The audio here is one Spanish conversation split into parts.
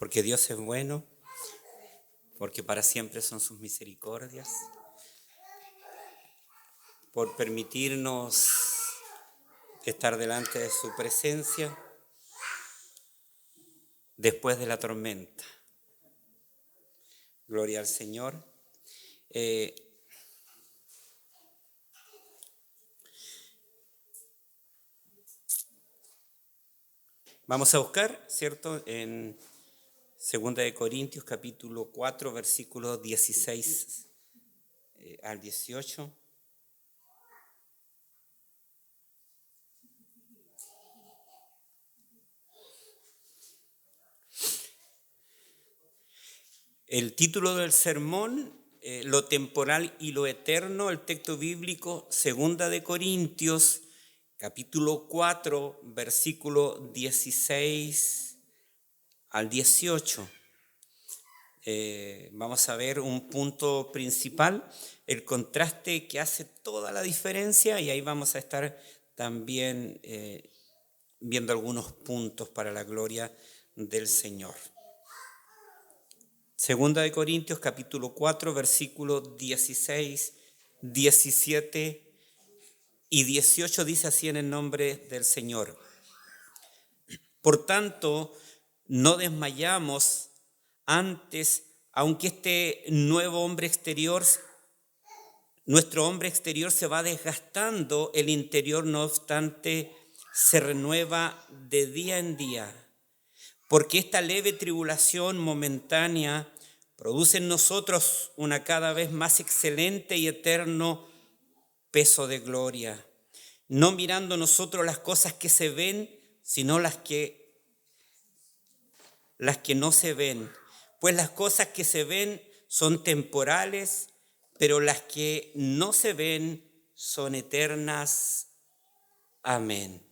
porque Dios es bueno, porque para siempre son sus misericordias, por permitirnos estar delante de su presencia después de la tormenta. Gloria al Señor. Vamos a buscar, ¿cierto?, en 2 de Corintios capítulo 4, versículos 16 al 18. El título del sermón, lo temporal y lo eterno, el texto bíblico, 2 de Corintios, capítulo 4, versículo 16 al 18. Vamos a ver un punto principal, el contraste que hace toda la diferencia, y ahí vamos a estar también viendo algunos puntos para la gloria del Señor. 2 de Corintios capítulo 4, versículos 16, 17 y 18 dice así en el nombre del Señor. Por tanto, no desmayamos antes, aunque este nuevo hombre exterior, nuestro hombre exterior se va desgastando, el interior no obstante se renueva de día en día. Porque esta leve tribulación momentánea produce en nosotros una cada vez más excelente y eterno peso de gloria, no mirando nosotros las cosas que se ven, sino las que no se ven. Pues las cosas que se ven son temporales, pero las que no se ven son eternas. Amén.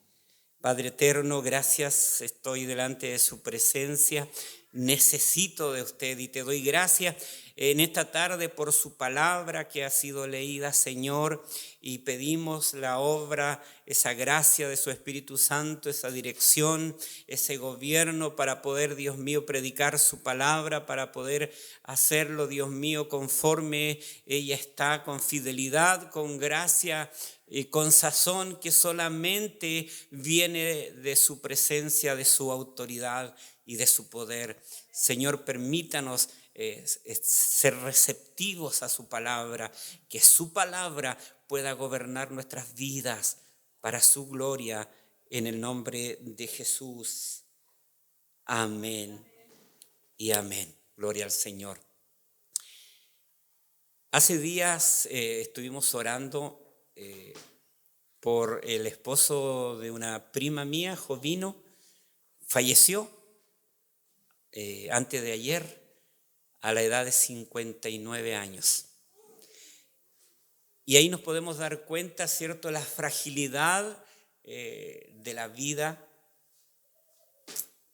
Padre eterno, gracias, estoy delante de su presencia, necesito de usted y te doy gracias en esta tarde por su palabra que ha sido leída, Señor, y pedimos la obra, esa gracia de su Espíritu Santo, esa dirección, ese gobierno para poder, Dios mío, predicar su palabra, para poder hacerlo, Dios mío, conforme ella está, con fidelidad, con gracia, y con sazón que solamente viene de su presencia, de su autoridad y de su poder. Señor, permítanos ser receptivos a su palabra, que su palabra pueda gobernar nuestras vidas para su gloria, en el nombre de Jesús. Amén y amén. Gloria al Señor. Hace días estuvimos orando por el esposo de una prima mía, Jovino. Falleció antes de ayer a la edad de 59 años. Y ahí nos podemos dar cuenta, ¿cierto?, la fragilidad de la vida.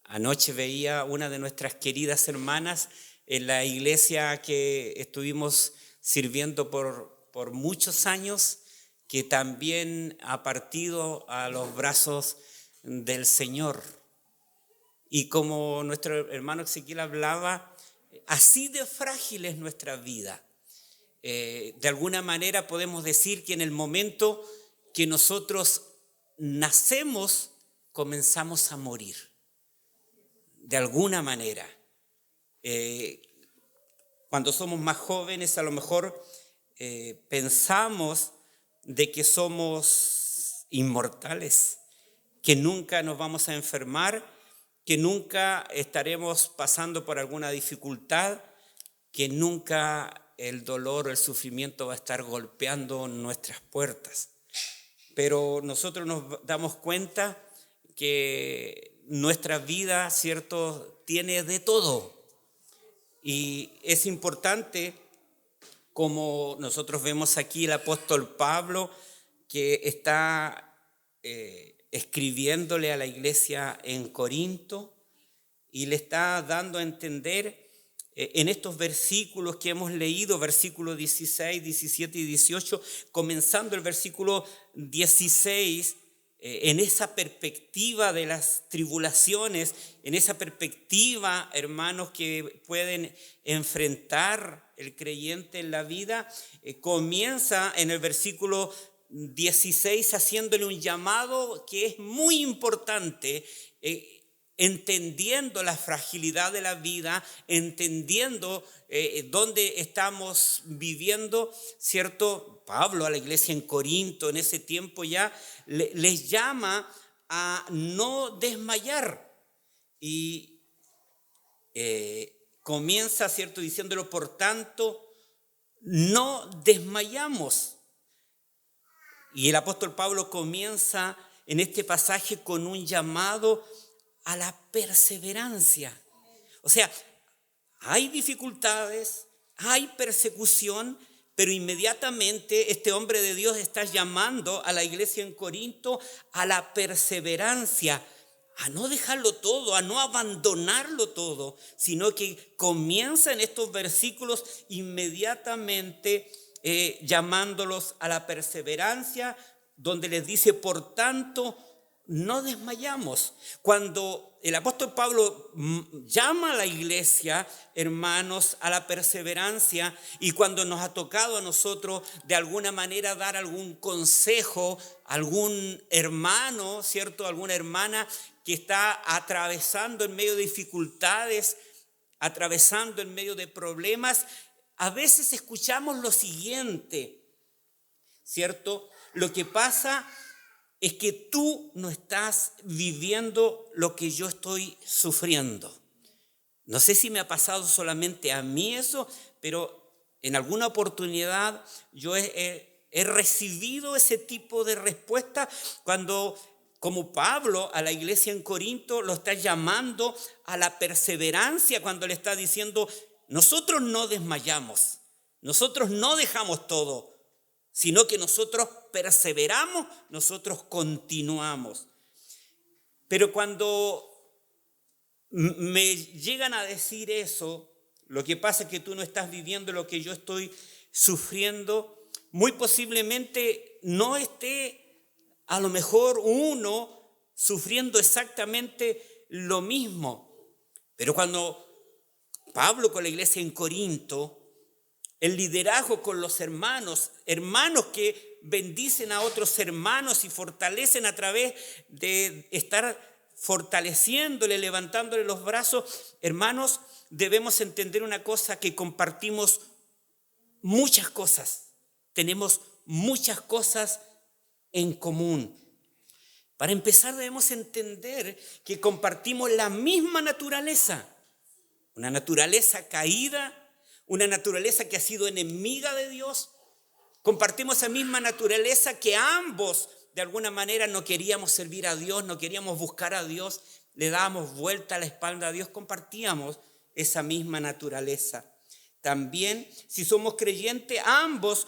Anoche veía una de nuestras queridas hermanas en la iglesia que estuvimos sirviendo por muchos años, que también ha partido a los brazos del Señor. Y como nuestro hermano Ezequiel hablaba, así de frágil es nuestra vida. De alguna manera podemos decir que en el momento que nosotros nacemos, comenzamos a morir. De alguna manera. Cuando somos más jóvenes, a lo mejor pensamos de que somos inmortales, que nunca nos vamos a enfermar, que nunca estaremos pasando por alguna dificultad, que nunca el dolor o el sufrimiento va a estar golpeando nuestras puertas. Pero nosotros nos damos cuenta que nuestra vida, ¿cierto?, tiene de todo. Y es importante, como nosotros vemos aquí el apóstol Pablo, que está escribiéndole a la iglesia en Corinto y le está dando a entender en estos versículos que hemos leído, versículos 16, 17 y 18, comenzando el versículo 16, en esa perspectiva de las tribulaciones, en esa perspectiva, hermanos, que pueden enfrentar el creyente en la vida, comienza en el versículo 16 haciéndole un llamado que es muy importante, entendiendo la fragilidad de la vida, entendiendo dónde estamos viviendo, ¿cierto? Pablo a la iglesia en Corinto en ese tiempo ya les llama a no desmayar y comienza, ¿cierto? Diciéndolo, por tanto, no desmayamos. Y el apóstol Pablo comienza en este pasaje con un llamado a la perseverancia. O sea, hay dificultades, hay persecución, pero inmediatamente este hombre de Dios está llamando a la iglesia en Corinto a la perseverancia, a no dejarlo todo, a no abandonarlo todo, sino que comienza en estos versículos inmediatamente llamándolos a la perseverancia, donde les dice, por tanto, no desmayamos. Cuando el apóstol Pablo llama a la iglesia, hermanos, a la perseverancia, y cuando nos ha tocado a nosotros de alguna manera dar algún consejo, algún hermano, ¿cierto? Alguna hermana que está atravesando en medio de dificultades, atravesando en medio de problemas, a veces escuchamos lo siguiente, ¿cierto? Lo que pasa es que tú no estás viviendo lo que yo estoy sufriendo. No sé si me ha pasado solamente a mí eso, pero en alguna oportunidad yo he recibido ese tipo de respuesta cuando, como Pablo a la iglesia en Corinto, lo está llamando a la perseverancia, cuando le está diciendo, nosotros no desmayamos, nosotros no dejamos todo, sino que nosotros perseveramos, nosotros continuamos. Pero cuando me llegan a decir eso, lo que pasa es que tú no estás viviendo lo que yo estoy sufriendo, muy posiblemente no esté a lo mejor uno sufriendo exactamente lo mismo. Pero cuando Pablo con la iglesia en Corinto, el liderazgo con los hermanos que bendicen a otros hermanos y fortalecen a través de estar fortaleciéndole, levantándole los brazos, hermanos, debemos entender una cosa, que compartimos muchas cosas, tenemos muchas cosas en común. Para empezar, debemos entender que compartimos la misma naturaleza, una naturaleza caída, una naturaleza que ha sido enemiga de Dios. Compartimos esa misma naturaleza que ambos de alguna manera no queríamos servir a Dios, no queríamos buscar a Dios, le dábamos vuelta a la espalda a Dios, compartíamos esa misma naturaleza. También, si somos creyentes, ambos,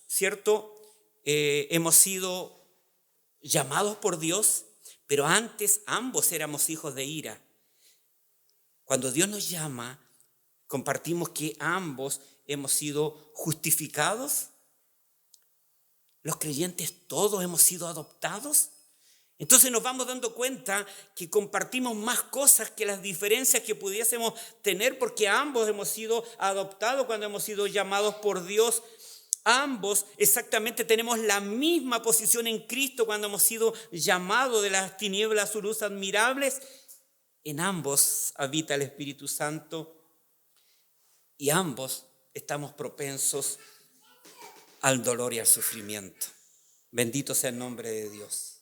¿cierto? Hemos sido llamados por Dios, pero antes ambos éramos hijos de ira. Cuando Dios nos llama, compartimos que ambos hemos sido justificados. Los creyentes todos hemos sido adoptados. Entonces nos vamos dando cuenta que compartimos más cosas que las diferencias que pudiésemos tener, porque ambos hemos sido adoptados cuando hemos sido llamados por Dios. Ambos exactamente tenemos la misma posición en Cristo cuando hemos sido llamados de las tinieblas a su luz admirables. En ambos habita el Espíritu Santo y ambos estamos propensos al dolor y al sufrimiento. Bendito sea el nombre de Dios.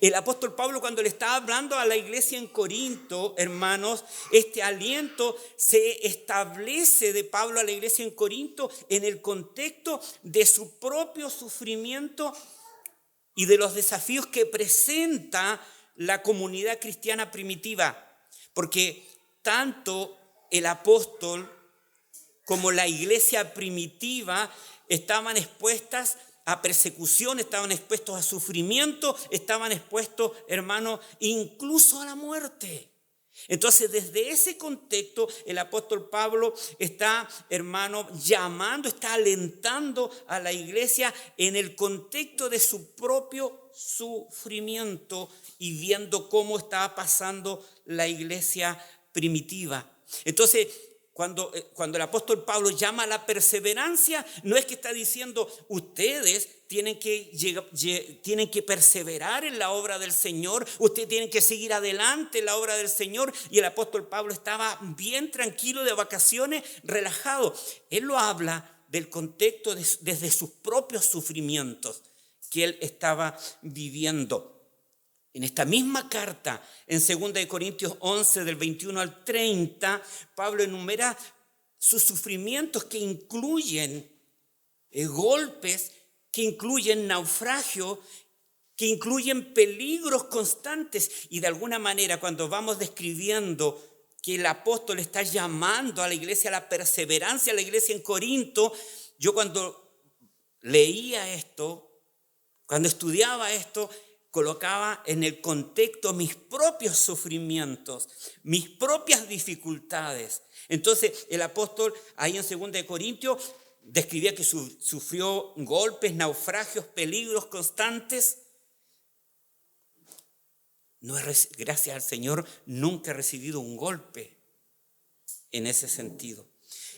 El apóstol Pablo, cuando le estaba hablando a la iglesia en Corinto, hermanos, este aliento se establece de Pablo a la iglesia en Corinto en el contexto de su propio sufrimiento y de los desafíos que presenta la comunidad cristiana primitiva. Porque tanto el apóstol como la iglesia primitiva estaban expuestas a persecución, estaban expuestos a sufrimiento, estaban expuestos, hermanos, incluso a la muerte. Entonces, desde ese contexto, el apóstol Pablo está, hermano, llamando, está alentando a la iglesia en el contexto de su propio sufrimiento y viendo cómo estaba pasando la iglesia primitiva. Entonces, cuando el apóstol Pablo llama a la perseverancia, no es que está diciendo ustedes tienen que perseverar en la obra del Señor, ustedes tienen que seguir adelante en la obra del Señor. Y el apóstol Pablo estaba bien tranquilo de vacaciones, relajado. Él lo habla del contexto desde sus propios sufrimientos que él estaba viviendo. En esta misma carta, en 2 Corintios 11, del 21 al 30, Pablo enumera sus sufrimientos que incluyen golpes, que incluyen naufragio, que incluyen peligros constantes. Y de alguna manera, cuando vamos describiendo que el apóstol está llamando a la iglesia a la perseverancia, a la iglesia en Corinto, yo cuando leía esto, cuando estudiaba esto, colocaba en el contexto mis propios sufrimientos, mis propias dificultades. Entonces el apóstol ahí en 2 Corintios describía que sufrió golpes, naufragios, peligros constantes. Gracias al Señor, nunca he recibido un golpe en ese sentido.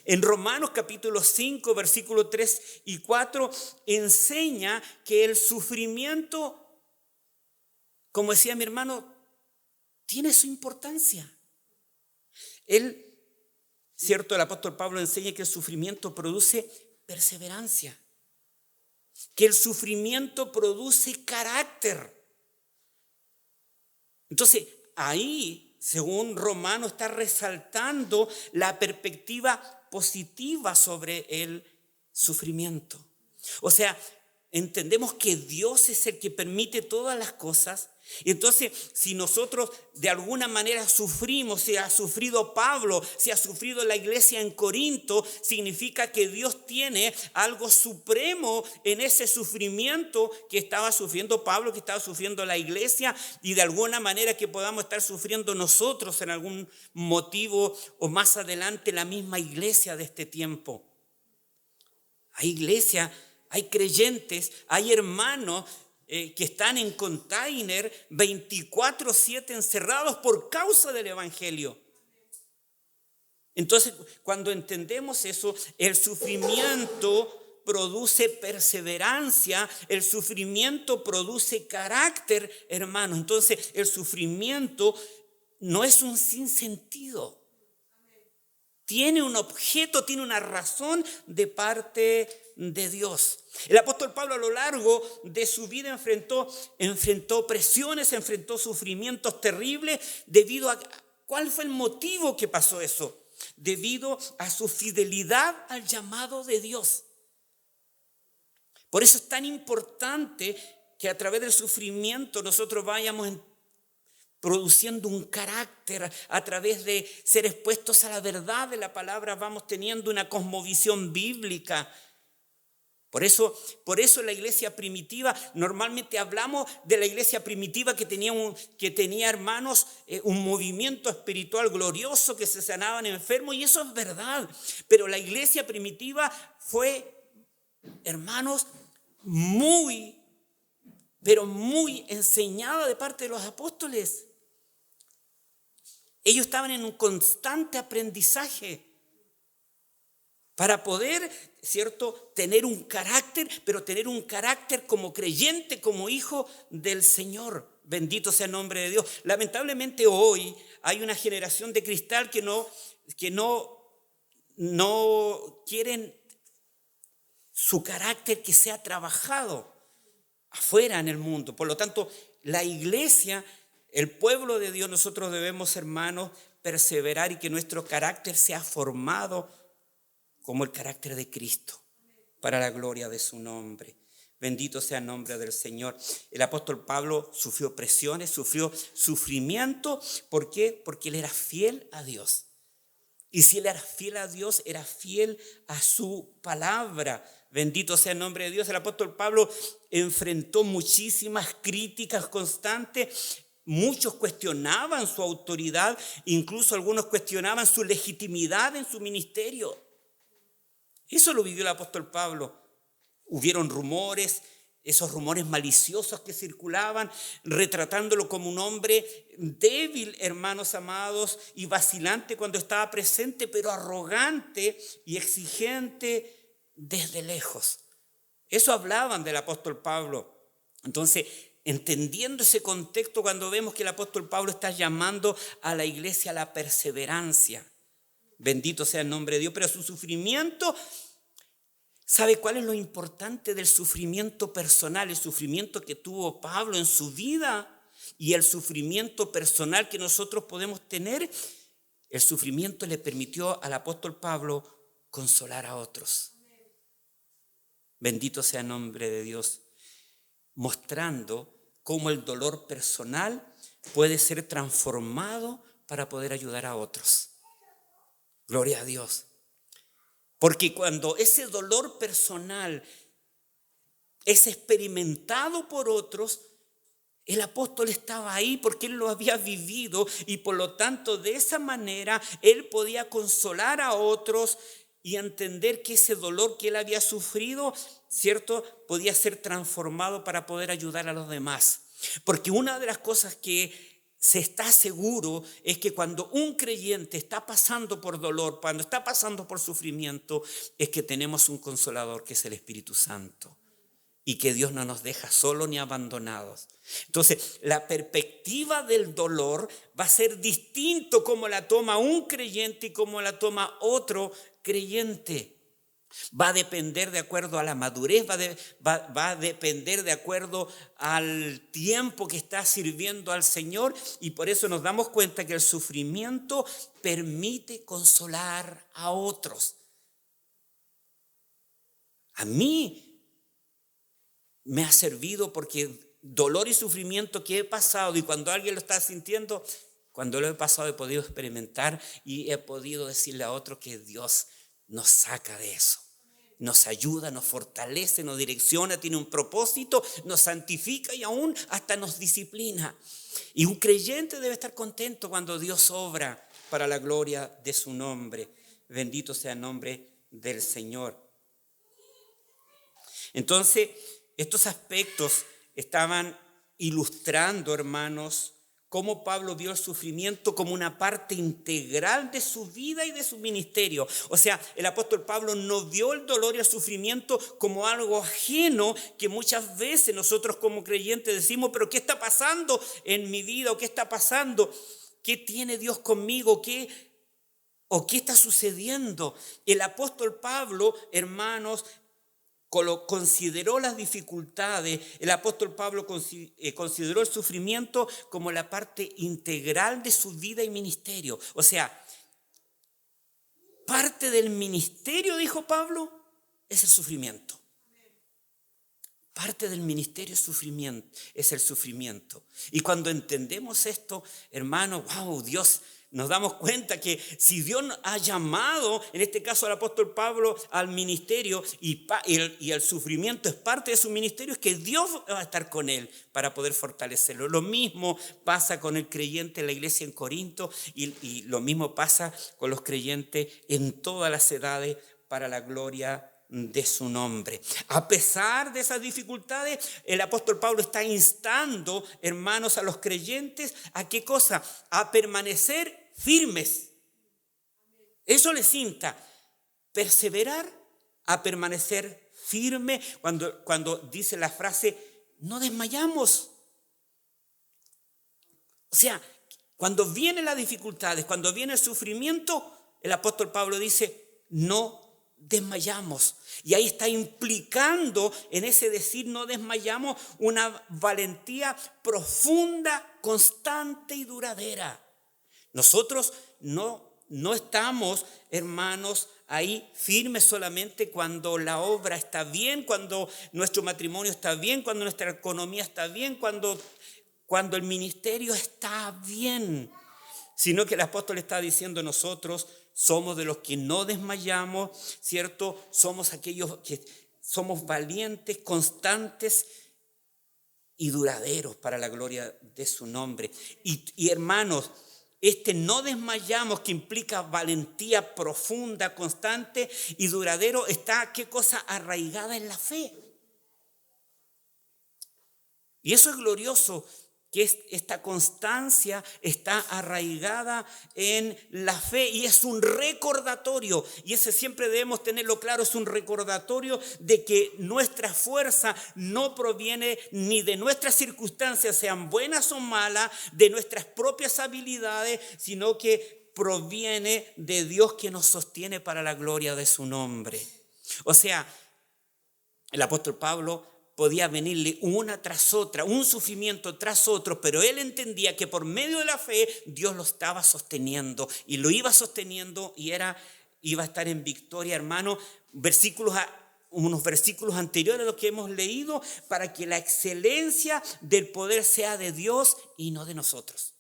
En Romanos capítulo 5, versículos 3 y 4, enseña que el sufrimiento, como decía mi hermano, tiene su importancia. El apóstol Pablo enseña que el sufrimiento produce perseverancia, que el sufrimiento produce carácter. Entonces, ahí, según Romano, está resaltando la perspectiva positiva sobre el sufrimiento. O sea, entendemos que Dios es el que permite todas las cosas. Y entonces, si nosotros de alguna manera sufrimos, si ha sufrido Pablo, si ha sufrido la iglesia en Corinto, significa que Dios tiene algo supremo en ese sufrimiento que estaba sufriendo Pablo, que estaba sufriendo la iglesia, y de alguna manera que podamos estar sufriendo nosotros en algún motivo o más adelante la misma iglesia de este tiempo. Hay iglesia, hay creyentes, hay hermanos que están en container 24/7 encerrados por causa del evangelio. Entonces, cuando entendemos eso, el sufrimiento produce perseverancia, el sufrimiento produce carácter, hermanos. Entonces, el sufrimiento no es un sinsentido. Tiene un objeto, tiene una razón de parte de Dios. El apóstol Pablo a lo largo de su vida enfrentó presiones, enfrentó sufrimientos terribles debido a... ¿Cuál fue el motivo que pasó eso? Debido a su fidelidad al llamado de Dios. Por eso es tan importante que a través del sufrimiento nosotros vayamos produciendo un carácter. A través de ser expuestos a la verdad de la palabra vamos teniendo una cosmovisión bíblica. Por eso la iglesia primitiva, normalmente hablamos de la iglesia primitiva que tenía hermanos, un movimiento espiritual glorioso, que se sanaban enfermos, y eso es verdad. Pero la iglesia primitiva fue, hermanos, muy enseñada de parte de los apóstoles. Ellos estaban en un constante aprendizaje para poder, ¿cierto?, tener un carácter, pero tener un carácter como creyente, como hijo del Señor. Bendito sea el nombre de Dios. Lamentablemente hoy hay una generación de cristal que no quieren su carácter que sea trabajado afuera en el mundo. Por lo tanto, la iglesia, el pueblo de Dios, nosotros debemos, hermanos, perseverar y que nuestro carácter sea formado como el carácter de Cristo, para la gloria de su nombre. Bendito sea el nombre del Señor. El apóstol Pablo sufrió presiones, sufrió sufrimiento. ¿Por qué? Porque él era fiel a Dios. Y si él era fiel a Dios, era fiel a su palabra. Bendito sea el nombre de Dios. El apóstol Pablo enfrentó muchísimas críticas constantes Muchos cuestionaban su autoridad, incluso algunos cuestionaban su legitimidad en su ministerio. Eso lo vivió el apóstol Pablo. Hubieron rumores, esos rumores maliciosos que circulaban, retratándolo como un hombre débil, hermanos amados, y vacilante cuando estaba presente, pero arrogante y exigente desde lejos. Eso hablaban del apóstol Pablo. Entonces, entendiendo ese contexto, cuando vemos que el apóstol Pablo está llamando a la iglesia a la perseverancia, bendito sea el nombre de Dios, pero su sufrimiento, ¿sabe cuál es lo importante del sufrimiento personal? El sufrimiento que tuvo Pablo en su vida y el sufrimiento personal que nosotros podemos tener. El sufrimiento le permitió al apóstol Pablo consolar a otros. Bendito sea el nombre de Dios, mostrando cómo el dolor personal puede ser transformado para poder ayudar a otros. Gloria a Dios. Porque cuando ese dolor personal es experimentado por otros, el apóstol estaba ahí porque él lo había vivido y por lo tanto de esa manera él podía consolar a otros y entender que ese dolor que él había sufrido, ¿cierto?, podía ser transformado para poder ayudar a los demás. Porque una de las cosas que se está seguro es que cuando un creyente está pasando por dolor, cuando está pasando por sufrimiento, es que tenemos un consolador que es el Espíritu Santo y que Dios no nos deja solos ni abandonados. Entonces, la perspectiva del dolor va a ser distinto como la toma un creyente y como la toma otro creyente. Va a depender de acuerdo a la madurez, va a depender de acuerdo al tiempo que está sirviendo al Señor, y por eso nos damos cuenta que el sufrimiento permite consolar a otros. A mí me ha servido porque dolor y sufrimiento que he pasado, y cuando alguien lo está sintiendo, cuando lo he pasado he podido experimentar y he podido decirle a otro que Dios nos saca de eso. Nos ayuda, nos fortalece, nos direcciona, tiene un propósito, nos santifica y aún hasta nos disciplina. Y un creyente debe estar contento cuando Dios obra para la gloria de su nombre. Bendito sea el nombre del Señor. Entonces, estos aspectos estaban ilustrando, hermanos, cómo Pablo vio el sufrimiento como una parte integral de su vida y de su ministerio. O sea, el apóstol Pablo no vio el dolor y el sufrimiento como algo ajeno que muchas veces nosotros como creyentes decimos, pero ¿qué está pasando en mi vida? ¿O qué está pasando? ¿Qué tiene Dios conmigo? ¿Qué está sucediendo? El apóstol Pablo, hermanos, consideró las dificultades. El apóstol Pablo consideró el sufrimiento como la parte integral de su vida y ministerio. O sea, parte del ministerio, dijo Pablo, es el sufrimiento. Parte del ministerio es el sufrimiento. Y cuando entendemos esto, hermanos, wow, Dios, nos damos cuenta que si Dios ha llamado, en este caso al apóstol Pablo, al ministerio y el sufrimiento es parte de su ministerio, es que Dios va a estar con él para poder fortalecerlo. Lo mismo pasa con el creyente en la iglesia en Corinto y lo mismo pasa con los creyentes en todas las edades para la gloria de su nombre. A pesar de esas dificultades, el apóstol Pablo está instando, hermanos, a los creyentes, ¿a qué cosa? A permanecer firmes. Eso les insta, perseverar, a permanecer firme. Cuando dice la frase, no desmayamos. O sea, cuando vienen las dificultades, cuando viene el sufrimiento, el apóstol Pablo dice, no desmayamos. Y ahí está implicando en ese decir no desmayamos una valentía profunda, constante y duradera. Nosotros no estamos, hermanos, ahí firmes solamente cuando la obra está bien, cuando nuestro matrimonio está bien, cuando nuestra economía está bien, cuando el ministerio está bien, sino que el apóstol está diciendo nosotros somos de los que no desmayamos, ¿cierto? Somos aquellos que somos valientes, constantes y duraderos para la gloria de su nombre. Y hermanos, no desmayamos, que implica valentía profunda, constante y duradero, está, ¿qué cosa? Arraigada en la fe. Y eso es glorioso, que esta constancia está arraigada en la fe y es un recordatorio, y ese siempre debemos tenerlo claro, es un recordatorio de que nuestra fuerza no proviene ni de nuestras circunstancias, sean buenas o malas, de nuestras propias habilidades, sino que proviene de Dios, que nos sostiene para la gloria de su nombre. O sea, el apóstol Pablo podía venirle una tras otra, un sufrimiento tras otro, pero él entendía que por medio de la fe Dios lo estaba sosteniendo y lo iba sosteniendo y iba a estar en victoria, hermano. Unos versículos anteriores a los que hemos leído, para que la excelencia del poder sea de Dios y no de nosotros.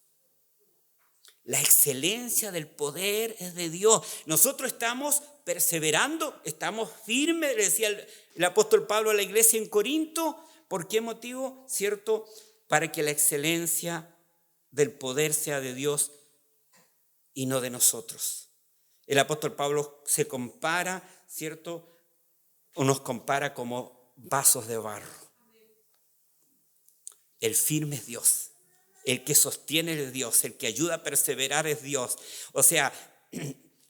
La excelencia del poder es de Dios. Nosotros estamos perseverando, estamos firmes, le decía el apóstol Pablo a la iglesia en Corinto. ¿Por qué motivo? ¿Cierto? Para que la excelencia del poder sea de Dios y no de nosotros. El apóstol Pablo se compara, ¿cierto? O nos compara como vasos de barro. El firme es Dios. El que sostiene es Dios, el que ayuda a perseverar es Dios. O sea,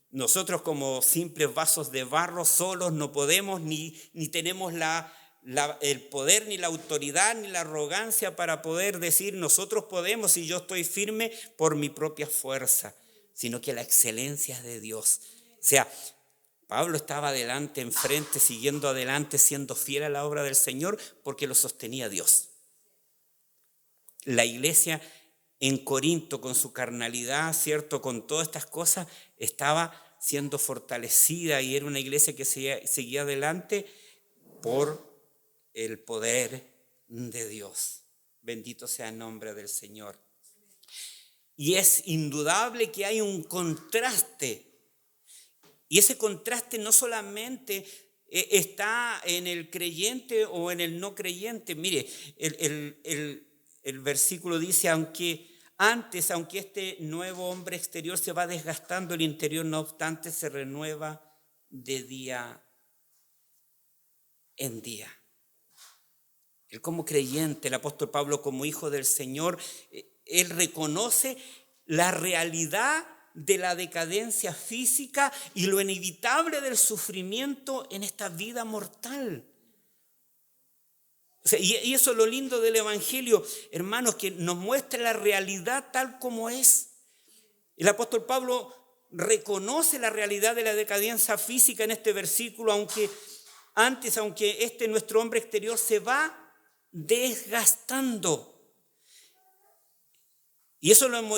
nosotros como simples vasos de barro solos no podemos, ni tenemos el poder, ni la autoridad, ni la arrogancia para poder decir nosotros podemos y yo estoy firme por mi propia fuerza, sino que la excelencia es de Dios. O sea, Pablo estaba adelante, enfrente, siguiendo adelante, siendo fiel a la obra del Señor porque lo sostenía Dios. La iglesia en Corinto, con su carnalidad, ¿cierto? Con todas estas cosas, estaba siendo fortalecida y era una iglesia que seguía adelante por el poder de Dios. Bendito sea el nombre del Señor. Y es indudable que hay un contraste. Y ese contraste no solamente está en el creyente o en el no creyente. Mire, el versículo dice, aunque este nuevo hombre exterior se va desgastando, el interior no obstante se renueva de día en día. Él como creyente, el apóstol Pablo como hijo del Señor, él reconoce la realidad de la decadencia física y lo inevitable del sufrimiento en esta vida mortal. O sea, y eso es lo lindo del Evangelio, hermanos, que nos muestra la realidad tal como es. El apóstol Pablo reconoce la realidad de la decadencia física en este versículo, aunque nuestro hombre exterior se va desgastando. Y eso lo hemos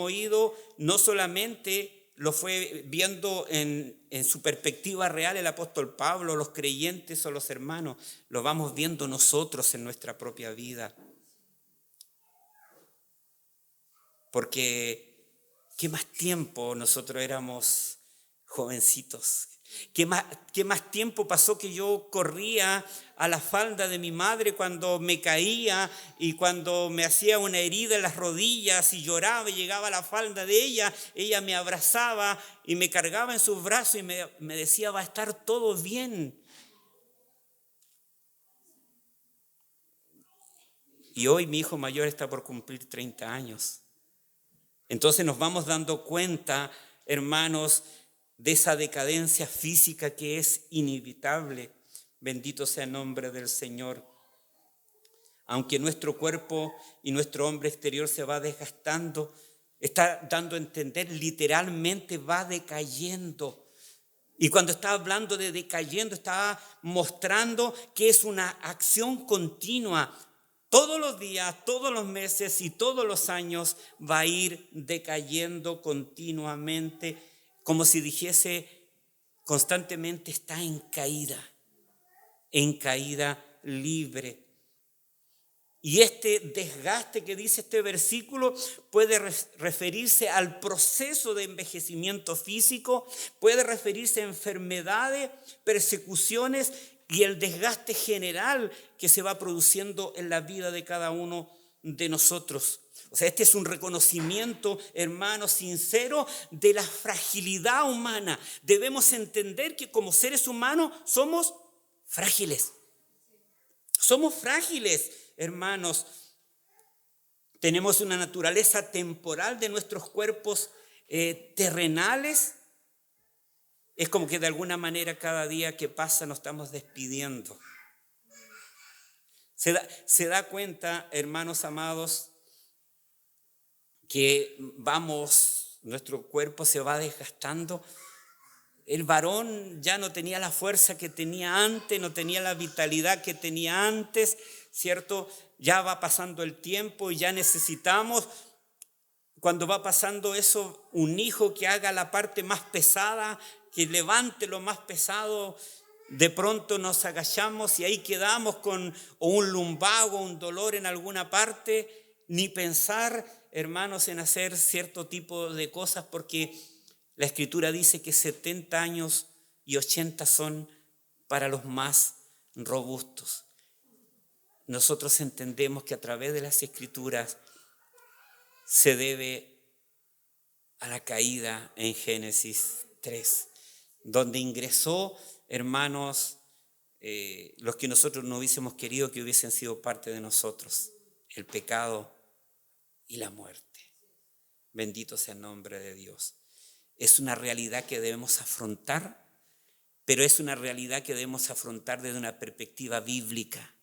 oído, no solamente lo fue viendo en su perspectiva real el apóstol Pablo, los creyentes o los hermanos, lo vamos viendo nosotros en nuestra propia vida. Porque ¿qué más tiempo nosotros éramos jovencitos? ¿Qué más tiempo pasó que yo corría a la falda de mi madre cuando me caía y cuando me hacía una herida en las rodillas y lloraba y llegaba a la falda de ella me abrazaba y me cargaba en sus brazos y me decía, va a estar todo bien? Y hoy mi hijo mayor está por cumplir 30 años. Entonces nos vamos dando cuenta, hermanos, de esa decadencia física que es inevitable. Bendito sea el nombre del Señor. Aunque nuestro cuerpo y nuestro hombre exterior se va desgastando, está dando a entender, literalmente va decayendo. Y cuando está hablando de decayendo, está mostrando que es una acción continua. Todos los días, todos los meses y todos los años va a ir decayendo continuamente, como si dijese constantemente está en caída libre. Y este desgaste que dice este versículo puede referirse al proceso de envejecimiento físico, puede referirse a enfermedades, persecuciones y el desgaste general que se va produciendo en la vida de cada uno de nosotros. O sea, este es un reconocimiento, hermanos, sincero de la fragilidad humana. Debemos entender que como seres humanos somos frágiles. Somos frágiles, hermanos. Tenemos una naturaleza temporal de nuestros cuerpos terrenales. Es como que de alguna manera cada día que pasa nos estamos despidiendo. Se da cuenta, hermanos amados, que nuestro cuerpo se va desgastando. El varón ya no tenía la fuerza que tenía antes, no tenía la vitalidad que tenía antes, ¿cierto? Ya va pasando el tiempo y ya necesitamos, cuando va pasando eso, un hijo que haga la parte más pesada, que levante lo más pesado. De pronto nos agachamos y ahí quedamos con un lumbago, un dolor en alguna parte, ni pensar, hermanos, en hacer cierto tipo de cosas, porque la Escritura dice que 70 años y 80 son para los más robustos. Nosotros entendemos que a través de las Escrituras se debe a la caída en Génesis 3, donde ingresó, hermanos, los que nosotros no hubiésemos querido que hubiesen sido parte de nosotros, el pecado y la muerte. Bendito sea el nombre de Dios. Es una realidad que debemos afrontar, pero es una realidad que debemos afrontar desde una perspectiva bíblica.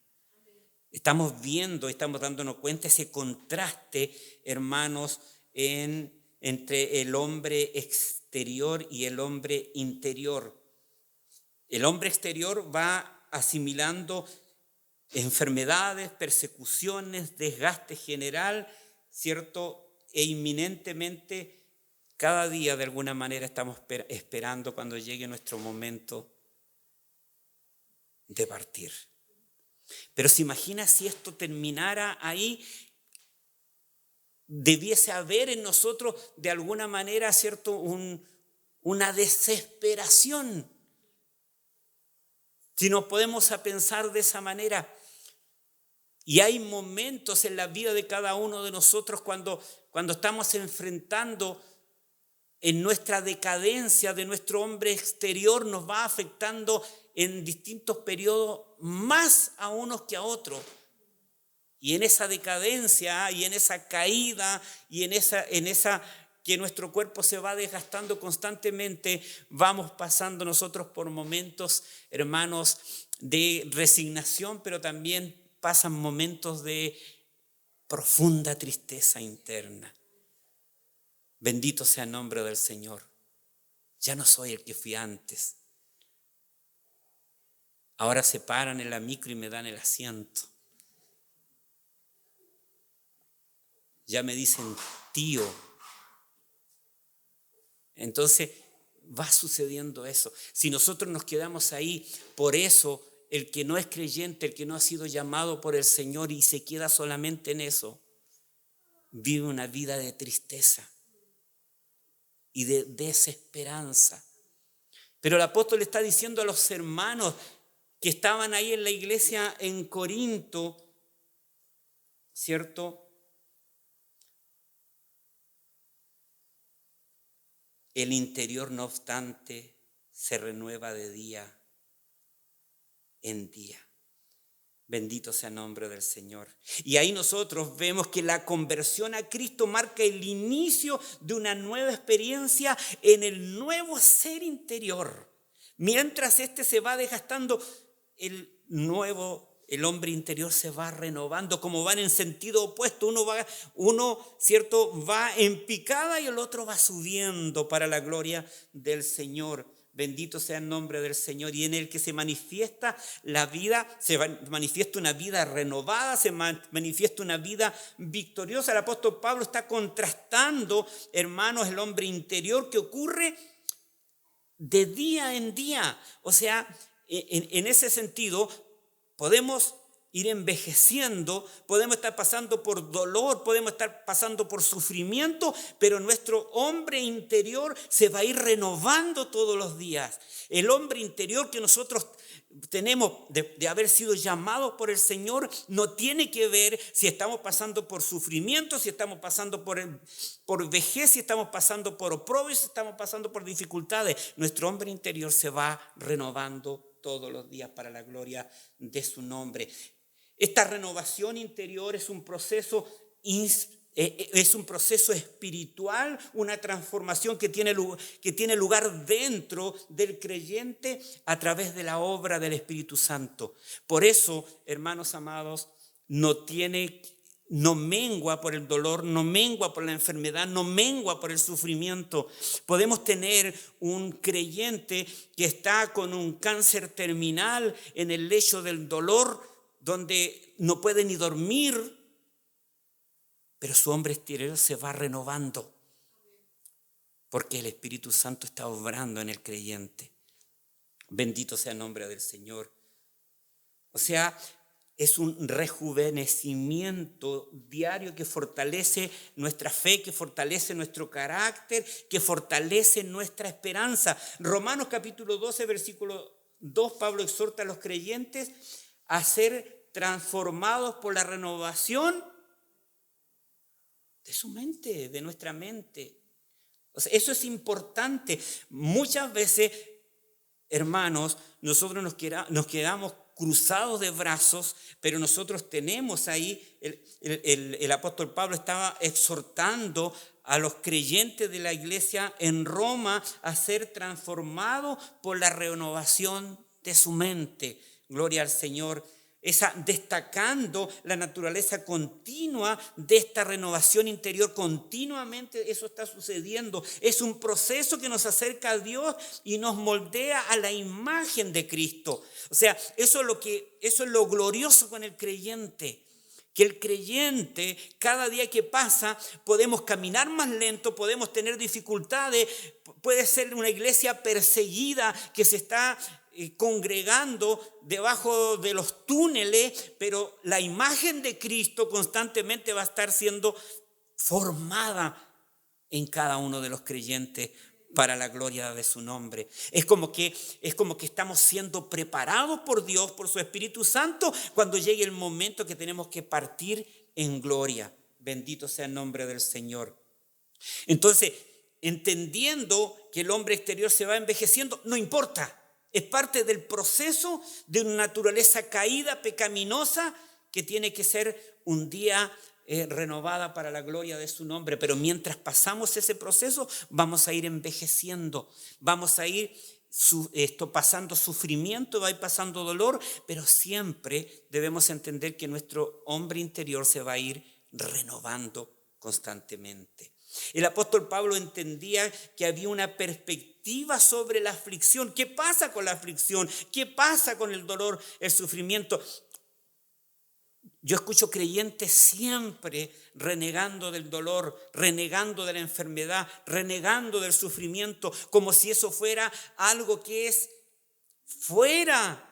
Estamos viendo, estamos dándonos cuenta ese contraste, hermanos, entre el hombre exterior y el hombre interior. El hombre exterior va asimilando enfermedades, persecuciones, desgaste general, ¿cierto? E inminentemente cada día de alguna manera estamos esperando cuando llegue nuestro momento de partir. Pero se imagina si esto terminara ahí, debiese haber en nosotros de alguna manera, ¿cierto?, una desesperación. Si nos podemos a pensar de esa manera. Y hay momentos en la vida de cada uno de nosotros cuando estamos enfrentando en nuestra decadencia de nuestro hombre exterior, nos va afectando en distintos periodos más a unos que a otros. Y en esa decadencia y en esa caída y en esa que nuestro cuerpo se va desgastando constantemente, vamos pasando nosotros por momentos, hermanos, de resignación, pero también pasan momentos de profunda tristeza interna. Bendito sea el nombre del Señor. Ya no soy el que fui antes. Ahora se paran en la micro y me dan el asiento. Ya me dicen tío. Entonces va sucediendo eso. Si nosotros nos quedamos ahí, por eso el que no es creyente, el que no ha sido llamado por el Señor y se queda solamente en eso, vive una vida de tristeza y de desesperanza. Pero el apóstol está diciendo a los hermanos que estaban ahí en la iglesia en Corinto, ¿cierto? El interior, no obstante, se renueva de día en día. Bendito sea el nombre del Señor. Y ahí nosotros vemos que la conversión a Cristo marca el inicio de una nueva experiencia en el nuevo ser interior. Mientras este se va desgastando, el hombre interior se va renovando, como van en sentido opuesto. Uno, ¿cierto?, va en picada y el otro va subiendo para la gloria del Señor. Bendito sea el nombre del Señor. Y en el que se manifiesta la vida, se manifiesta una vida renovada, se manifiesta una vida victoriosa. El apóstol Pablo está contrastando, hermanos, el hombre interior que ocurre de día en día. O sea, en ese sentido, podemos ir envejeciendo, podemos estar pasando por dolor, podemos estar pasando por sufrimiento, pero nuestro hombre interior se va a ir renovando todos los días. El hombre interior que nosotros tenemos de haber sido llamados por el Señor no tiene que ver si estamos pasando por sufrimiento, si estamos pasando por vejez, si estamos pasando por oprobio, si estamos pasando por dificultades. Nuestro hombre interior se va renovando todos los días para la gloria de su nombre. Esta renovación interior es un proceso espiritual, una transformación que tiene lugar dentro del creyente a través de la obra del Espíritu Santo. Por eso, hermanos amados, no mengua por el dolor, no mengua por la enfermedad, no mengua por el sufrimiento. Podemos tener un creyente que está con un cáncer terminal en el lecho del dolor, donde no puede ni dormir, pero su hombre exterior se va renovando porque el Espíritu Santo está obrando en el creyente. Bendito sea el nombre del Señor. O sea, es un rejuvenecimiento diario que fortalece nuestra fe, que fortalece nuestro carácter, que fortalece nuestra esperanza. Romanos capítulo 12, versículo 2, Pablo exhorta a los creyentes a ser transformados por la renovación de su mente, de nuestra mente. O sea, eso es importante. Muchas veces, hermanos, nosotros nos quedamos cruzados de brazos, pero nosotros tenemos ahí, el apóstol Pablo estaba exhortando a los creyentes de la iglesia en Roma a ser transformados por la renovación de su mente. Gloria al Señor. Destacando la naturaleza continua de esta renovación interior. Continuamente eso está sucediendo. Es un proceso que nos acerca a Dios y nos moldea a la imagen de Cristo. O sea, eso es lo glorioso con el creyente. Que el creyente, cada día que pasa, podemos caminar más lento, podemos tener dificultades, puede ser una iglesia perseguida que se está congregando debajo de los túneles, pero la imagen de Cristo constantemente va a estar siendo formada en cada uno de los creyentes para la gloria de su nombre. Es como que estamos siendo preparados por Dios, por su Espíritu Santo, cuando llegue el momento que tenemos que partir en gloria. Bendito sea el nombre del Señor. Entonces, entendiendo que el hombre exterior se va envejeciendo, no importa. Es parte del proceso de una naturaleza caída, pecaminosa, que tiene que ser un día renovada para la gloria de su nombre. Pero mientras pasamos ese proceso, vamos a ir envejeciendo, vamos a ir pasando sufrimiento, va a ir pasando dolor, pero siempre debemos entender que nuestro hombre interior se va a ir renovando constantemente. El apóstol Pablo entendía que había una perspectiva sobre la aflicción. ¿Qué pasa con la aflicción? ¿Qué pasa con el dolor, el sufrimiento? Yo escucho creyentes siempre renegando del dolor, renegando de la enfermedad, renegando del sufrimiento, como si eso fuera algo que es fuera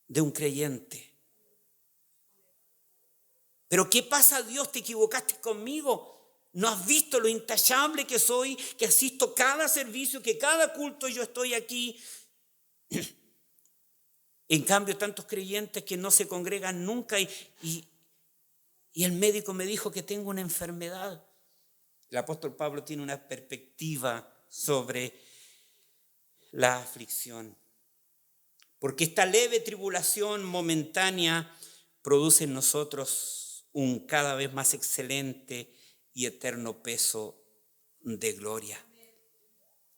de un creyente. ¿Pero qué pasa, Dios? ¿Te equivocaste conmigo? ¿No has visto lo intachable que soy, que asisto cada servicio, que cada culto yo estoy aquí? En cambio, tantos creyentes que no se congregan nunca y el médico me dijo que tengo una enfermedad. El apóstol Pablo tiene una perspectiva sobre la aflicción. Porque esta leve tribulación momentánea produce en nosotros un cada vez más excelente y eterno peso de gloria.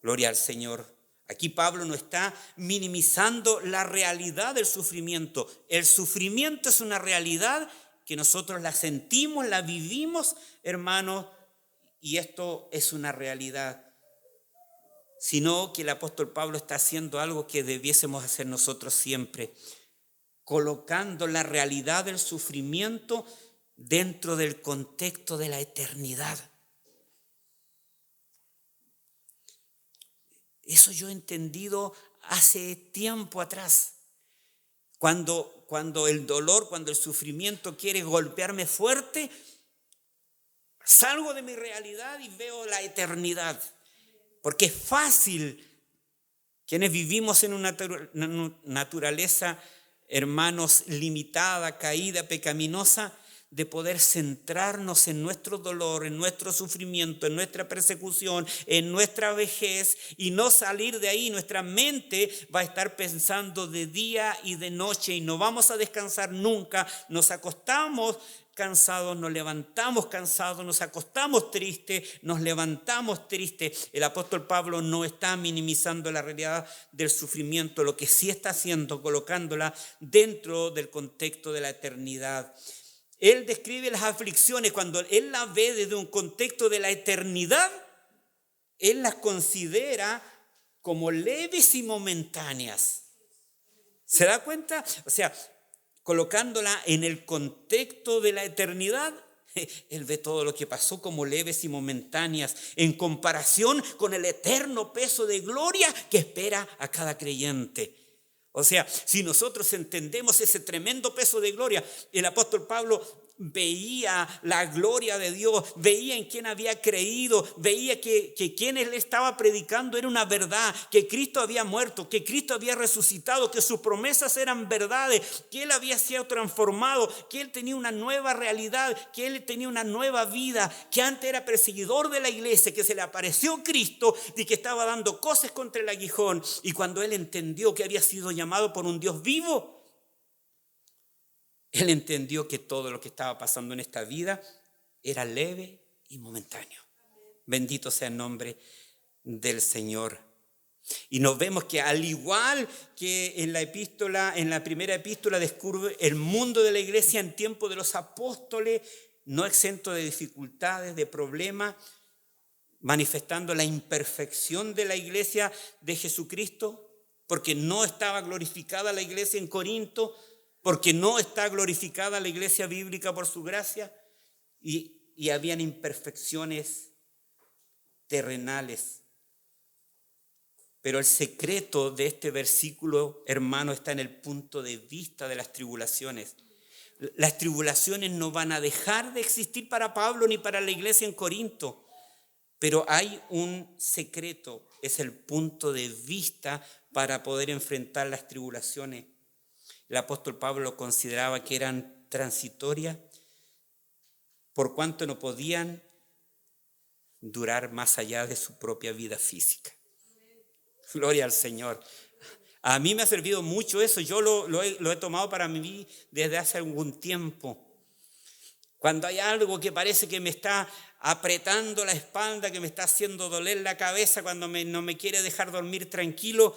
Gloria al Señor. Aquí Pablo no está minimizando la realidad del sufrimiento. El sufrimiento es una realidad que nosotros la sentimos, la vivimos, hermanos, y esto es una realidad. Sino que el apóstol Pablo está haciendo algo que debiésemos hacer nosotros siempre, colocando la realidad del sufrimiento dentro del contexto de la eternidad. Eso yo he entendido hace tiempo atrás. Cuando el dolor, cuando el sufrimiento quiere golpearme fuerte, salgo de mi realidad y veo la eternidad. Porque es fácil Quienes vivimos en una naturaleza, hermanos, limitada, caída, pecaminosa, de poder centrarnos en nuestro dolor, en nuestro sufrimiento, en nuestra persecución, en nuestra vejez y no salir de ahí. Nuestra mente va a estar pensando de día y de noche y no vamos a descansar nunca. Nos acostamos cansados, nos levantamos cansados, nos acostamos tristes, nos levantamos tristes. El apóstol Pablo no está minimizando la realidad del sufrimiento, lo que sí está haciendo, colocándola dentro del contexto de la eternidad. Él describe las aflicciones, cuando él las ve desde un contexto de la eternidad, él las considera como leves y momentáneas. ¿Se da cuenta? O sea, colocándola en el contexto de la eternidad, él ve todo lo que pasó como leves y momentáneas en comparación con el eterno peso de gloria que espera a cada creyente. O sea, si nosotros entendemos ese tremendo peso de gloria, el apóstol Pablo veía la gloria de Dios, veía en quién había creído, veía que quien él estaba predicando era una verdad, que Cristo había muerto, que Cristo había resucitado, que sus promesas eran verdades, que él había sido transformado, que él tenía una nueva realidad, que él tenía una nueva vida, que antes era perseguidor de la iglesia, que se le apareció Cristo y que estaba dando cosas contra el aguijón. Y cuando él entendió que había sido llamado por un Dios vivo, él entendió que todo lo que estaba pasando en esta vida era leve y momentáneo. Bendito sea el nombre del Señor. Y nos vemos que al igual que en la primera epístola descubre el mundo de la iglesia en tiempo de los apóstoles, no exento de dificultades, de problemas, manifestando la imperfección de la iglesia de Jesucristo, porque no estaba glorificada la iglesia en Corinto, porque no está glorificada la iglesia bíblica por su gracia, y habían imperfecciones terrenales. Pero el secreto de este versículo, hermano, está en el punto de vista de las tribulaciones. Las tribulaciones no van a dejar de existir para Pablo ni para la iglesia en Corinto, pero hay un secreto, es el punto de vista para poder enfrentar las tribulaciones. El apóstol Pablo consideraba que eran transitorias por cuanto no podían durar más allá de su propia vida física. Gloria al Señor. A mí me ha servido mucho eso. Yo lo he tomado para mí desde hace algún tiempo. Cuando hay algo que parece que me está apretando la espalda, que me está haciendo doler la cabeza, cuando no me quiere dejar dormir tranquilo,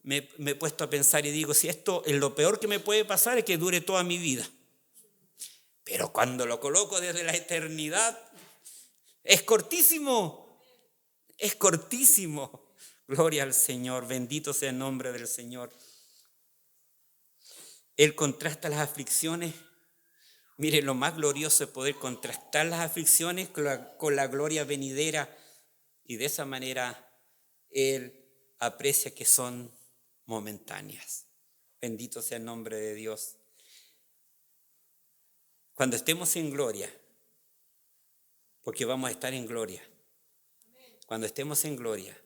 me he puesto a pensar y digo, si esto es lo peor que me puede pasar, es que dure toda mi vida. Pero cuando lo coloco desde la eternidad, es cortísimo, es cortísimo. Gloria al Señor, bendito sea el nombre del Señor. Él contrasta las aflicciones. Mire, lo más glorioso es poder contrastar las aflicciones con la gloria venidera, y de esa manera Él aprecia que son momentáneas. Bendito sea el nombre de Dios. Cuando estemos en gloria, porque vamos a estar en gloria, cuando estemos en gloria,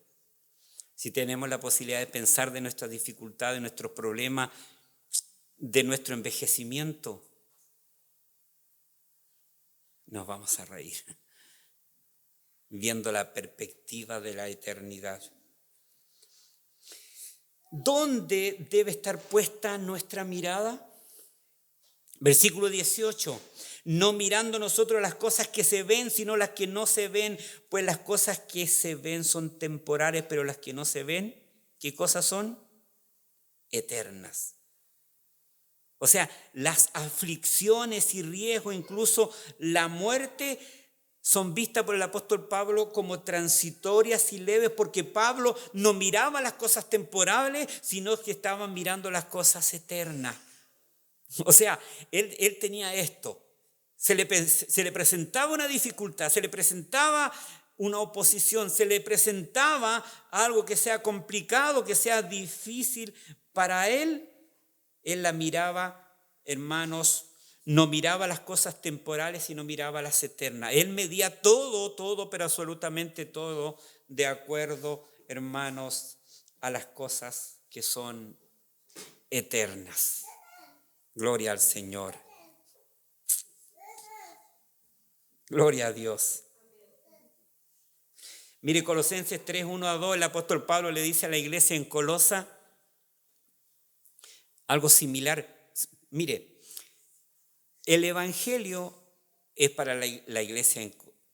si tenemos la posibilidad de pensar de nuestras dificultades, de nuestros problemas, de nuestro envejecimiento, nos vamos a reír, viendo la perspectiva de la eternidad. ¿Dónde debe estar puesta nuestra mirada? Versículo 18. No mirando nosotros las cosas que se ven, sino las que no se ven, pues las cosas que se ven son temporales, pero las que no se ven, ¿qué cosas son? Eternas. O sea, las aflicciones y riesgos, incluso la muerte, son vistas por el apóstol Pablo como transitorias y leves, porque Pablo no miraba las cosas temporales, sino que estaba mirando las cosas eternas. O sea, él tenía esto. Se le presentaba una dificultad, se le presentaba una oposición, se le presentaba algo que sea complicado, que sea difícil para él. Él la miraba, hermanos, no miraba las cosas temporales, sino miraba las eternas. Él medía todo, pero absolutamente todo de acuerdo, hermanos, a las cosas que son eternas. Gloria al Señor. Gloria a Dios. Mire, Colosenses 3, 1 a 2, el apóstol Pablo le dice a la iglesia en Colosa algo similar. Mire, el evangelio es para la iglesia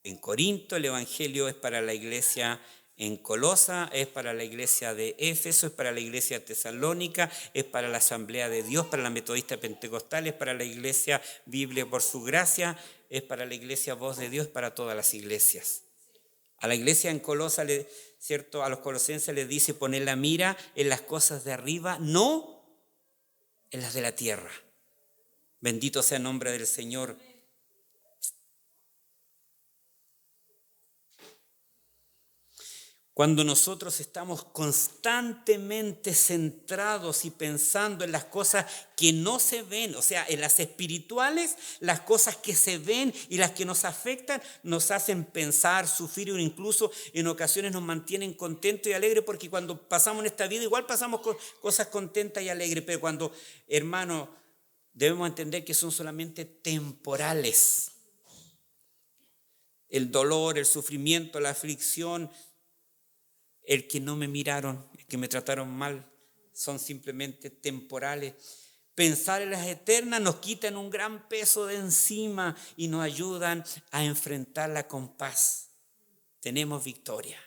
en Corinto, el evangelio es para la iglesia en Colosa, es para la iglesia de Éfeso, es para la iglesia tesalónica, es para la asamblea de Dios, para la metodista pentecostal, es para la iglesia Biblia por su gracia, es para la iglesia Voz de Dios, para todas las iglesias. A la iglesia en Colosa, ¿cierto? A los colosenses les dice poner la mira en las cosas de arriba, no en las de la tierra. Bendito sea el nombre del Señor. Cuando nosotros estamos constantemente centrados y pensando en las cosas que no se ven, o sea, en las espirituales, las cosas que se ven y las que nos afectan, nos hacen pensar, sufrir o incluso en ocasiones nos mantienen contentos y alegres, porque cuando pasamos en esta vida igual pasamos con cosas contentas y alegres, pero cuando, hermano, debemos entender que son solamente temporales. El dolor, el sufrimiento, la aflicción, el que no me miraron, el que me trataron mal, son simplemente temporales. Pensar en las eternas nos quitan un gran peso de encima y nos ayudan a enfrentarla con paz. Tenemos victoria,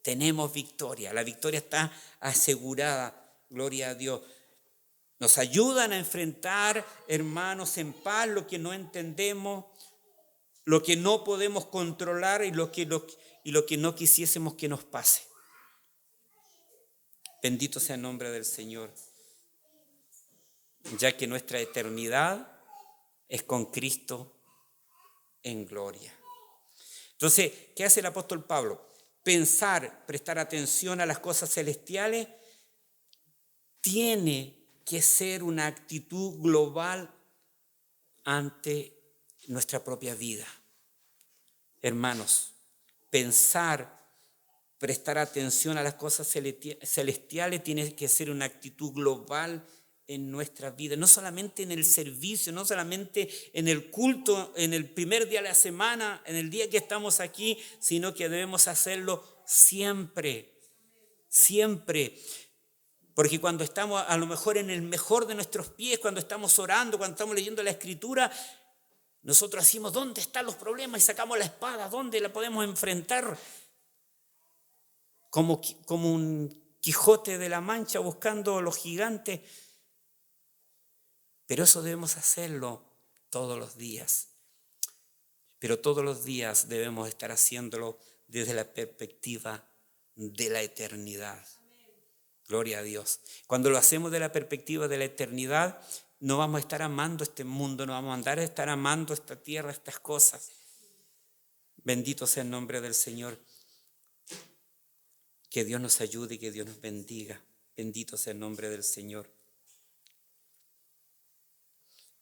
tenemos victoria. La victoria está asegurada, gloria a Dios. Nos ayudan a enfrentar, hermanos, en paz lo que no entendemos, lo que no podemos controlar y lo que no quisiésemos que nos pase. Bendito sea el nombre del Señor, ya que nuestra eternidad es con Cristo en gloria. Entonces, ¿qué hace el apóstol Pablo? Pensar, prestar atención a las cosas celestiales, tiene que ser una actitud global ante nuestra propia vida. Hermanos, pensar, prestar atención a las cosas celestiales tiene que ser una actitud global en nuestra vida, no solamente en el servicio, no solamente en el culto, en el primer día de la semana, en el día que estamos aquí, sino que debemos hacerlo siempre, siempre. Porque cuando estamos a lo mejor en el mejor de nuestros pies, cuando estamos orando, cuando estamos leyendo la Escritura, nosotros decimos, ¿dónde están los problemas? Y sacamos la espada, ¿dónde la podemos enfrentar? Como un Quijote de la Mancha buscando los gigantes. Pero eso debemos hacerlo todos los días. Pero todos los días debemos estar haciéndolo desde la perspectiva de la eternidad. Gloria a Dios. Cuando lo hacemos de la perspectiva de la eternidad, no vamos a estar amando este mundo, no vamos a estar amando esta tierra, estas cosas. Bendito sea el nombre del Señor. Que Dios nos ayude y que Dios nos bendiga. Bendito sea el nombre del Señor.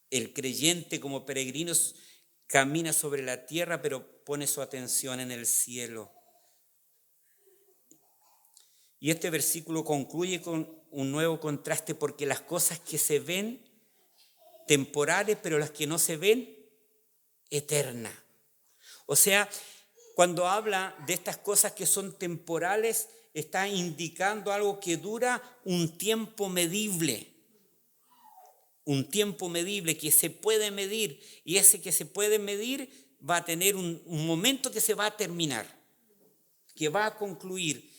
El creyente como peregrino camina sobre la tierra, pero pone su atención en el cielo. Y este versículo concluye con un nuevo contraste, porque las cosas que se ven, temporales, pero las que no se ven, eternas. O sea, cuando habla de estas cosas que son temporales, está indicando algo que dura un tiempo medible. Un tiempo medible que se puede medir, y ese que se puede medir va a tener un momento que se va a terminar, que va a concluir.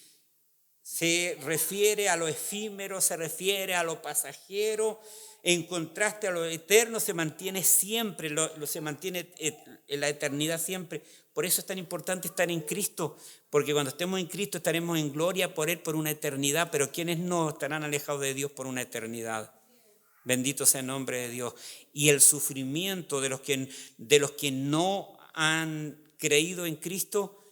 Se refiere a lo efímero, se refiere a lo pasajero, en contraste a lo eterno se mantiene siempre, se mantiene en la eternidad siempre. Por eso es tan importante estar en Cristo, porque cuando estemos en Cristo estaremos en gloria por Él por una eternidad, pero quienes no estarán alejados de Dios por una eternidad. Bendito sea el nombre de Dios. Y el sufrimiento de los que no han creído en Cristo,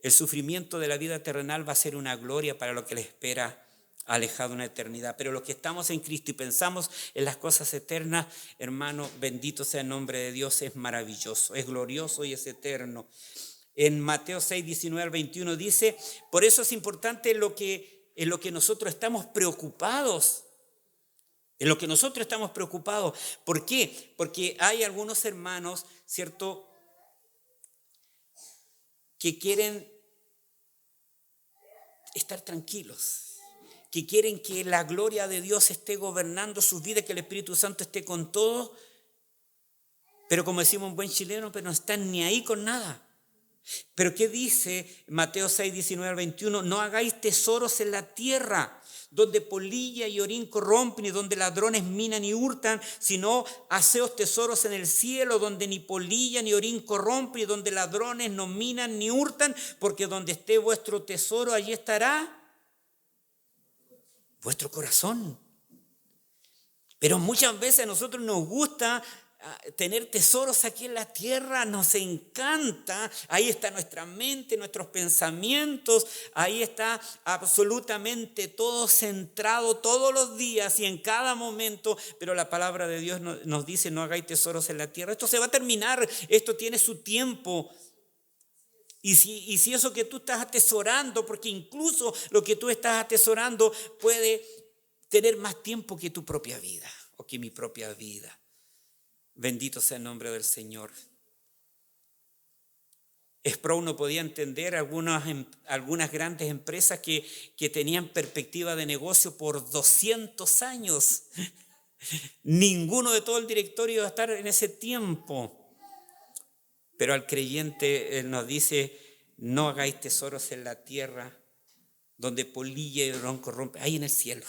el sufrimiento de la vida terrenal va a ser una gloria para lo que les espera alejado de una eternidad. Pero los que estamos en Cristo y pensamos en las cosas eternas, hermano, bendito sea el nombre de Dios, es maravilloso, es glorioso y es eterno. En Mateo 6, 19 al 21 dice, por eso es importante lo que en lo que nosotros estamos preocupados. En lo que nosotros estamos preocupados. ¿Por qué? Porque hay algunos hermanos, ¿cierto?, que quieren estar tranquilos, que quieren que la gloria de Dios esté gobernando sus vidas, que el Espíritu Santo esté con todos, pero como decimos en buen chileno, pero no están ni ahí con nada. Pero ¿qué dice Mateo 6, 19 al 21? No hagáis tesoros en la tierra, donde polilla y orín corrompen y donde ladrones minan y hurtan, sino haceos tesoros en el cielo, donde ni polilla ni orín corrompen y donde ladrones no minan ni hurtan, porque donde esté vuestro tesoro, allí estará vuestro corazón. Pero muchas veces a nosotros nos gusta tener tesoros aquí en la tierra, nos encanta. Ahí está nuestra mente, nuestros pensamientos, ahí está absolutamente todo centrado todos los días y en cada momento. Pero la palabra de Dios nos dice: no hagáis tesoros en la tierra. Esto se va a terminar, esto tiene su tiempo. Y si eso que tú estás atesorando, porque incluso lo que tú estás atesorando puede tener más tiempo que tu propia vida o que mi propia vida. Bendito sea el nombre del Señor. Sproul no podía entender algunas grandes empresas que tenían perspectiva de negocio por 200 años. Ninguno de todo el directorio iba a estar en ese tiempo. Pero al creyente Él nos dice: no hagáis tesoros en la tierra, donde polilla y ladrón corrompe. Ahí en el cielo.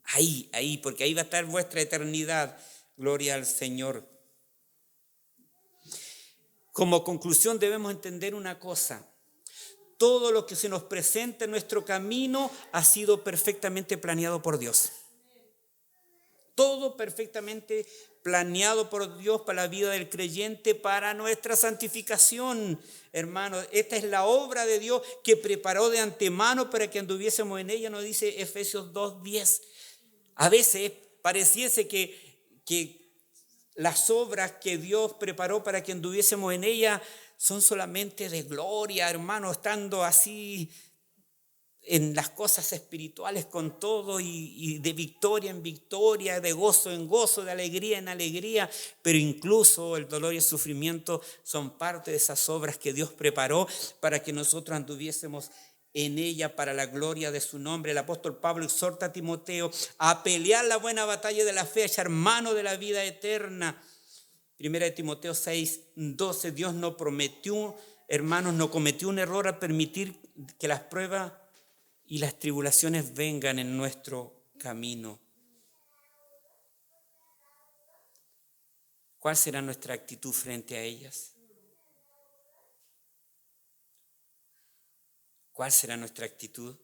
Ahí, porque ahí va a estar vuestra eternidad. Gloria al Señor. Como conclusión debemos entender una cosa: todo lo que se nos presenta en nuestro camino ha sido perfectamente planeado por Dios. Todo perfectamente planeado por Dios para la vida del creyente, para nuestra santificación. Hermanos, esta es la obra de Dios que preparó de antemano para que anduviésemos en ella, nos dice Efesios 2:10. A veces pareciese que las obras que Dios preparó para que anduviésemos en ella son solamente de gloria, hermano, estando así en las cosas espirituales con todo y de victoria en victoria, de gozo en gozo, de alegría en alegría, pero incluso el dolor y el sufrimiento son parte de esas obras que Dios preparó para que nosotros anduviésemos en ella para la gloria de su nombre. El apóstol Pablo exhorta a Timoteo a pelear la buena batalla de la fe, a echar mano de la vida eterna. Primera de Timoteo 6:12, Dios no prometió, hermanos, no cometió un error al permitir que las pruebas y las tribulaciones vengan en nuestro camino. ¿Cuál será nuestra actitud frente a ellas? ¿Cuál será nuestra actitud?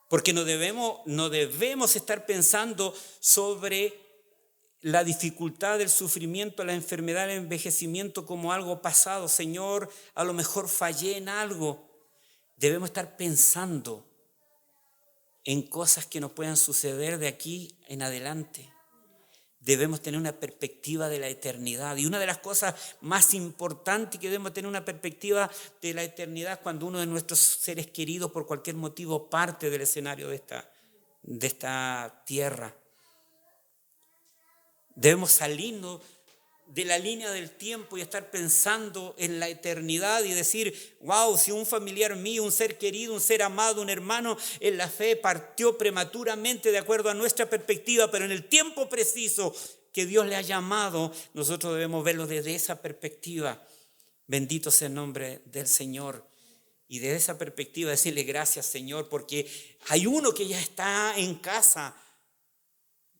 Porque no debemos estar pensando sobre la dificultad, el sufrimiento, la enfermedad, el envejecimiento como algo pasado. Señor, a lo mejor fallé en algo. Debemos estar pensando en cosas que nos puedan suceder de aquí en adelante. Debemos tener una perspectiva de la eternidad. Y una de las cosas más importantes que debemos tener una perspectiva de la eternidad cuando uno de nuestros seres queridos por cualquier motivo parte del escenario de esta tierra. Debemos salirnos de la línea del tiempo y estar pensando en la eternidad y decir: wow, si un familiar mío, un ser querido, un ser amado, un hermano en la fe partió prematuramente de acuerdo a nuestra perspectiva, pero en el tiempo preciso que Dios le ha llamado, nosotros debemos verlo desde esa perspectiva. Bendito sea el nombre del Señor. Y desde esa perspectiva decirle: gracias, Señor, porque hay uno que ya está en casa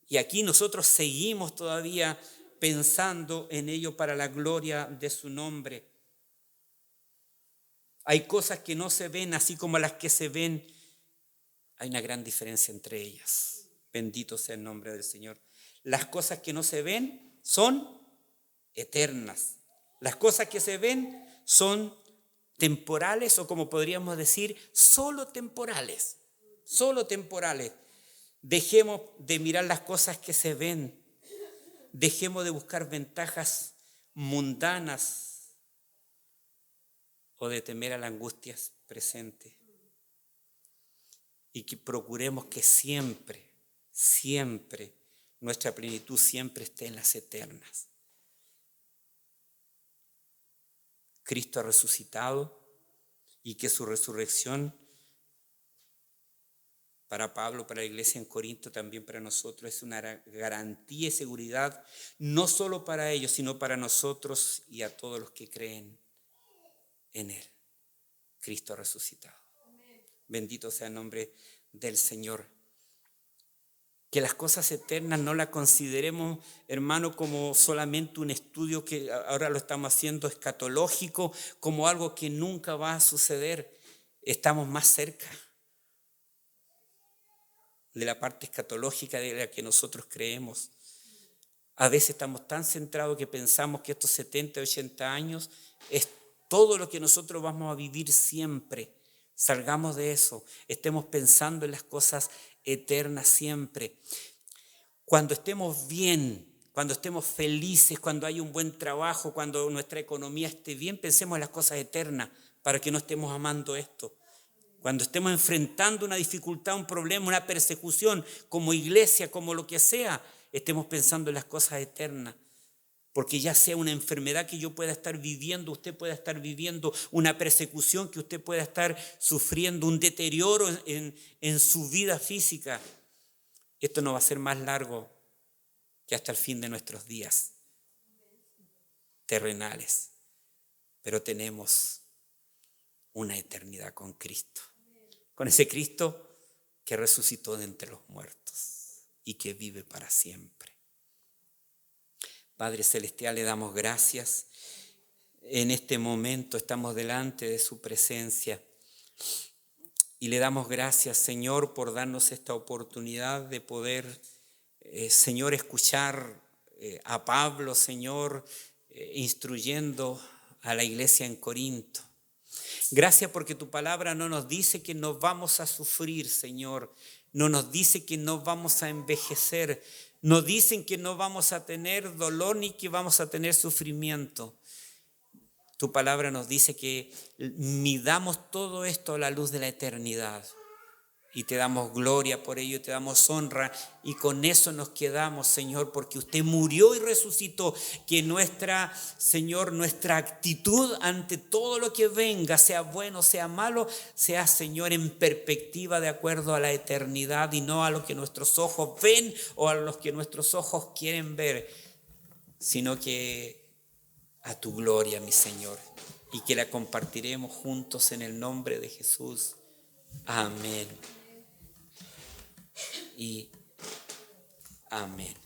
y aquí nosotros seguimos todavía pensando en ello para la gloria de su nombre. Hay cosas que no se ven, así como las que se ven, hay una gran diferencia entre ellas. Bendito sea el nombre del Señor. Las cosas que no se ven son eternas. Las cosas que se ven son temporales, o como podríamos decir, solo temporales. Solo temporales. Dejemos de mirar las cosas que se ven. Dejemos de buscar ventajas mundanas o de temer a la angustia presente. y que procuremos que siempre, siempre, nuestra plenitud siempre esté en las eternas. Cristo ha resucitado y que su resurrección para Pablo, para la iglesia en Corinto, también para nosotros es una garantía y seguridad, no solo para ellos, sino para nosotros y a todos los que creen en Él. Cristo ha resucitado. Bendito sea el nombre del Señor. Que las cosas eternas no las consideremos, hermano, como solamente un estudio que ahora lo estamos haciendo escatológico, como algo que nunca va a suceder. Estamos más cerca de la parte escatológica de la que nosotros creemos. A veces estamos tan centrados que pensamos que estos 70, 80 años es todo lo que nosotros vamos a vivir siempre. Salgamos de eso, estemos pensando en las cosas eternas siempre. Cuando estemos bien, cuando estemos felices, cuando haya un buen trabajo, cuando nuestra economía esté bien, pensemos en las cosas eternas para que no estemos amando esto. Cuando estemos enfrentando una dificultad, un problema, una persecución, como iglesia, como lo que sea, estemos pensando en las cosas eternas. Porque ya sea una enfermedad que yo pueda estar viviendo, usted pueda estar viviendo, una persecución que usted pueda estar sufriendo, un deterioro en su vida física, esto no va a ser más largo que hasta el fin de nuestros días terrenales. Pero tenemos una eternidad con Cristo. Con ese Cristo que resucitó de entre los muertos y que vive para siempre. Padre Celestial, le damos gracias. En este momento estamos delante de su presencia y le damos gracias, Señor, por darnos esta oportunidad de poder, Señor, escuchar a Pablo, Señor, instruyendo a la iglesia en Corinto. Gracias porque tu palabra no nos dice que no vamos a sufrir, Señor. No nos dice que no vamos a envejecer. No dicen que no vamos a tener dolor ni que vamos a tener sufrimiento. Tu palabra nos dice que midamos todo esto a la luz de la eternidad. Y te damos gloria por ello, te damos honra y con eso nos quedamos, Señor, porque usted murió y resucitó. Que nuestra, Señor, nuestra actitud ante todo lo que venga, sea bueno, sea malo, sea, Señor, en perspectiva de acuerdo a la eternidad y no a lo que nuestros ojos ven o a lo que nuestros ojos quieren ver, sino que a tu gloria, mi Señor, y que la compartiremos juntos en el nombre de Jesús. Amén. Y amén.